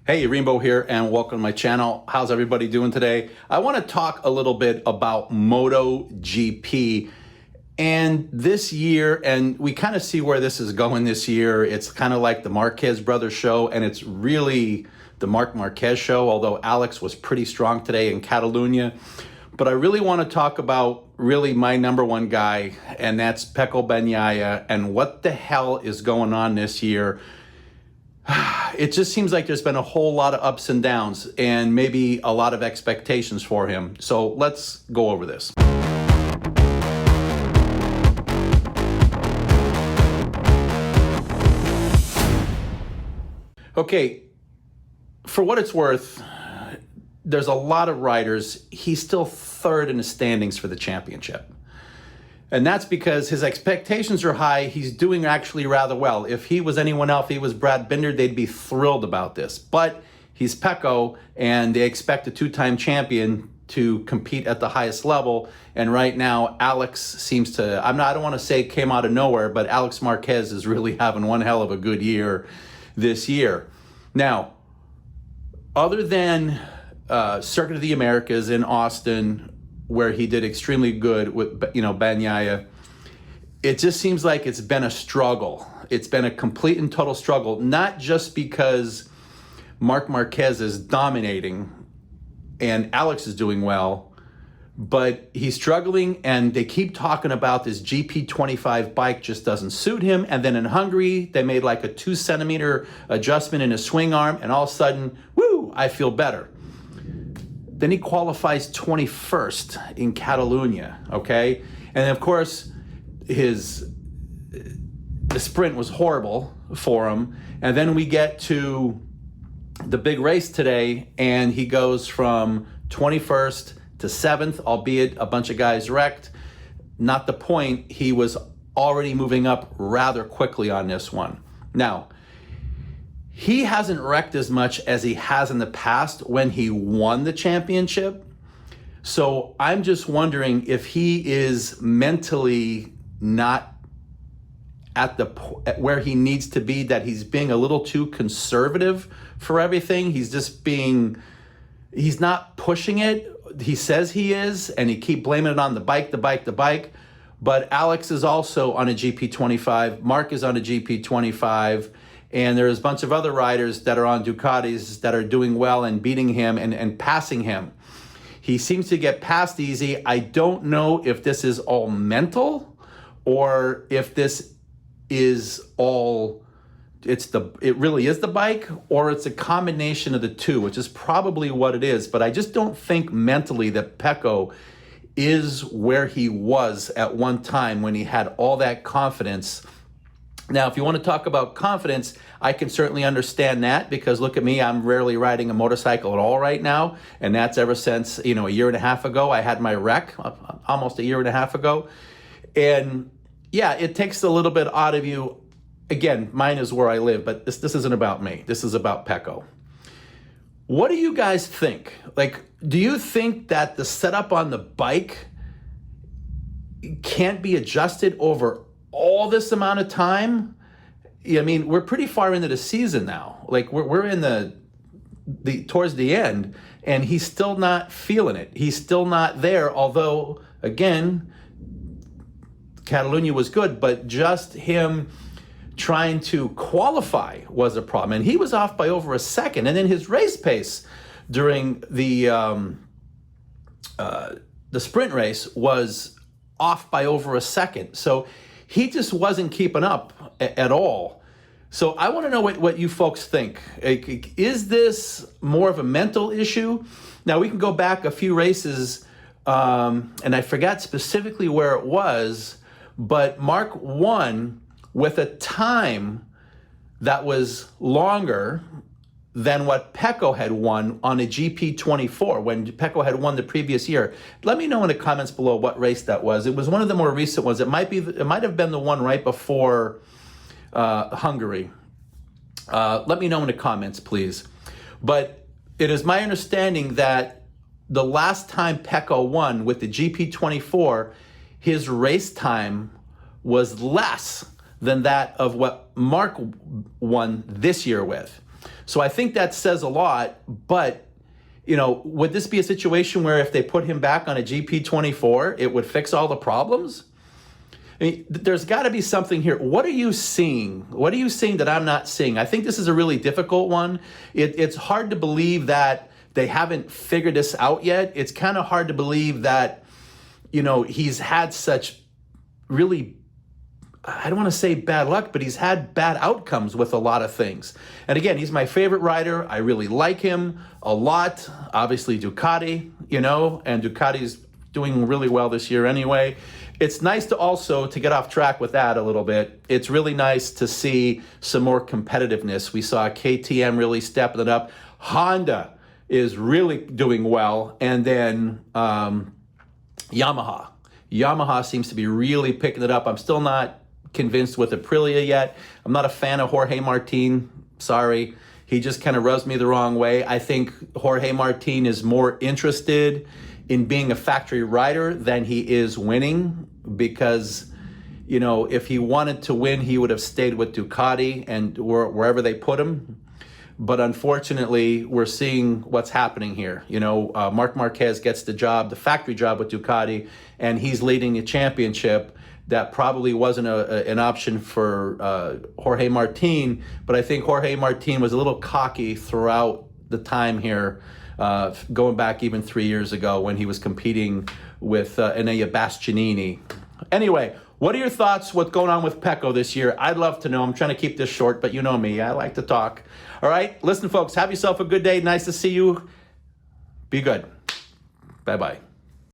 Hey, Rainbow here, and welcome to my channel. How's everybody doing today? I want to talk a little bit about MotoGP and this year, and we kind of see where this is going this year. It's kind of like the Marquez brothers show, and it's really the Marc Marquez show, although Alex was pretty strong today in Catalunya. But I really want to talk about really my number one guy, and that's Pecco Bagnaia, and what the hell is going on this year. It just seems like there's been a whole lot of ups and downs and maybe a lot of expectations for him. So let's go over this. Okay, for what it's worth, there's a lot of riders. He's still third in the standings for the championship. And that's because his expectations are high. He's doing actually rather well. If he was anyone else, if he was Brad Binder, they'd be thrilled about this. But he's Pecco, and they expect a two-time champion to compete at the highest level. And right now, Alex seems to, I don't want to say came out of nowhere, but Alex Marquez is really having one hell of a good year this year. Now, other than Circuit of the Americas in Austin, where he did extremely good with, Bagnaia, it just seems like it's been a struggle. It's been a complete and total struggle, not just because Marc Marquez is dominating and Alex is doing well, but he's struggling, and they keep talking about this GP25 bike just doesn't suit him. And then in Hungary, they made like a 2-centimeter adjustment in his swing arm, and all of a sudden, woo, I feel better. Then he qualifies 21st in Catalunya, okay? And of course, the sprint was horrible for him. And then we get to the big race today, and he goes from 21st to 7th, albeit a bunch of guys wrecked. Not the point. He was already moving up rather quickly on this one. Now, he hasn't wrecked as much as he has in the past when he won the championship. So I'm just wondering if he is mentally not at where he needs to be, that he's being a little too conservative for everything. He's not pushing it. He says he is, and he keep blaming it on the bike. But Alex is also on a GP25. Mark is on a GP25. And there's a bunch of other riders that are on Ducatis that are doing well and beating him and passing him. He seems to get passed easy. I don't know if this is all mental or if this is all, it really is the bike, or it's a combination of the two, which is probably what it is. But I just don't think mentally that Pecco is where he was at one time when he had all that confidence. Now, if you want to talk about confidence, I can certainly understand that, because look at me, I'm rarely riding a motorcycle at all right now. And that's ever since, a year and a half ago, I had my wreck, almost a year and a half ago. And yeah, it takes a little bit out of you. Again, mine is where I live, but this isn't about me. This is about Pecco. What do you guys think? Like, do you think that the setup on the bike can't be adjusted over all this amount of time? I mean, we're pretty far into the season now. Like we're in the towards the end, and he's still not feeling it. He's still not there. Although, again, Catalunya was good, but just him trying to qualify was a problem, and he was off by over a second. And then his race pace during the sprint race was off by over a second. So he just wasn't keeping up at all. So I want to know what you folks think. Is this more of a mental issue? Now, we can go back a few races, and I forgot specifically where it was, but Mark won with a time that was longer than what Pecco had won on a GP24 when Pecco had won the previous year. Let me know in the comments below what race that was. It was one of the more recent ones. It might have been the one right before Hungary. Let me know in the comments, please. But it is my understanding that the last time Pecco won with the GP24, his race time was less than that of what Mark won this year with. So I think that says a lot, but would this be a situation where if they put him back on a GP24, it would fix all the problems? I mean, there's got to be something here. What are you seeing? What are you seeing that I'm not seeing? I think this is a really difficult one. It's hard to believe that they haven't figured this out yet. It's kind of hard to believe that, he's had such really, I don't want to say bad luck, but he's had bad outcomes with a lot of things. And again, he's my favorite rider. I really like him a lot. Obviously Ducati, and Ducati's doing really well this year anyway. It's nice to get off track with that a little bit. It's really nice to see some more competitiveness. We saw KTM really stepping it up. Honda is really doing well. And then Yamaha. Yamaha seems to be really picking it up. I'm still not convinced with Aprilia yet. I'm not a fan of Jorge Martin. Sorry. He just kind of rubs me the wrong way. I think Jorge Martin is more interested in being a factory rider than he is winning, because, if he wanted to win, he would have stayed with Ducati and wherever they put him. But unfortunately, we're seeing what's happening here. Marc Marquez gets the factory job with Ducati, and he's leading a championship that probably wasn't an option for Jorge Martin. But I think Jorge Martin was a little cocky throughout the time here, going back even 3 years ago when he was competing with Enea Bastianini. Anyway, what are your thoughts? What's going on with Pecco this year? I'd love to know. I'm trying to keep this short, but you know me. I like to talk. All right, listen, folks, have yourself a good day. Nice to see you. Be good. Bye-bye.